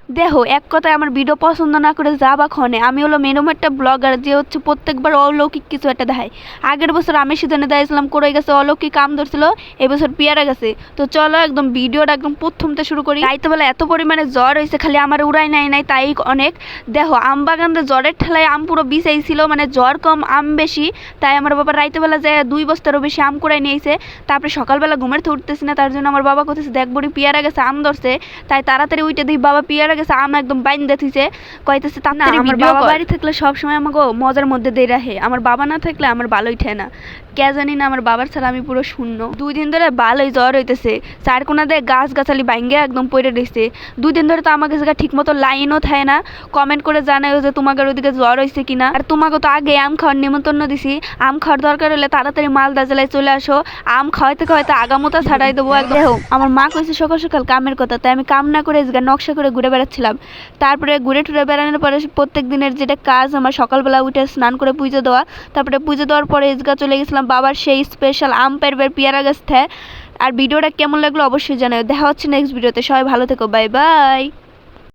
দেখো এক কথায় আমার ভিডিও পছন্দ না করে যা বা ক্ষণে আমি হলো মেনম একটা ব্লগার যে হচ্ছে প্রত্যেকবার অলৌকিক কিছু একটা দেখায়। আগের বছর আমি সিজনে দিয়েছিলাম করে গেছে অলৌকিক কাম ধরছিল, এবছর পেয়ারা গেছে। তো চলো একদম ভিডিওটা একদম প্রথমতে শুরু করি। রাইতে বেলা এত পরিমাণে জ্বর হয়েছে, খালি আমার উড়াই নাই তাই অনেক। দেখো আম বাগানতে জ্বরের ঠেলায় আম পুরো বিছাইছিল, মানে জ্বর কম আম বেশি, তাই আমার বাবা রাইতে বেলা যায় 2 বস্তারও বেশি আম কুড়াই নিয়েছে। তারপরে সকালবেলা ঘুমের থেকে উঠতেছি না, তার জন্য আমার বাবা কোথায় দেখ বড়ি পেয়ারা গেছে আম ধরছে, তাই তাড়াতাড়ি উঠে দিই বাবা পেয়ারা গেছে আম একদম বাইন দিতেছে, কইতেছে তাড়াতাড়ি। আমার বাবা বাড়ি থাকলে সবসময় আমাকে মজার মধ্যে দিয়ে রাখে, আমার বাবা না থাকলে আমার ভালোই ঠে না, কে জানি না আমার বাবার ছাড়া আমি পুরো শূন্য। 2 দিন ধরে ভালোই জ্বর হইতেছে, চার কোনা দিয়ে গাছ গাছালি ভাঙ্গে একদম পড়ে রয়েছে। 2 দিন ধরে তো আমাকে জায়গা ঠিক মতো লাইনও থাকে না। কমেন্ট করে জানাও যে তোমাকে ওদিকে জ্বর হয়েছে কিনা। আর তোমাকে তো আগে আম খাওয়ার নিমন্ত্রণ দিছি, আম খাওয়ার দরকার হলে তাড়াতাড়ি মালদা জেলায় চলে আসো, আম খাওয়াইতে খাওয়াইতে আগামোতা ছাড়াই দেবো একদম। আমার মা কইছে সকাল সকাল কামের কথা, তাই আমি কাম না করে নকশা করে ঘুরে বেড়াচ্ছিলাম। তারপরে ঘুরে টুরে বেড়ানোর পরে প্রত্যেক দিনের যেটা কাজ আমার সকালবেলা উঠে স্নান করে পুজো দেওয়া, তারপরে পুজো দেওয়ার পরে ইজগা চলে গেছিলাম বাবার সেই স্পেশাল আম পাড়বার পেয়ারা গাছ থেকে। আর ভিডিওটা কেমন লাগলো অবশ্যই জানাও। দেখা হচ্ছে নেক্সট ভিডিওতে, সবাই ভালো থেকো, বাই বাই।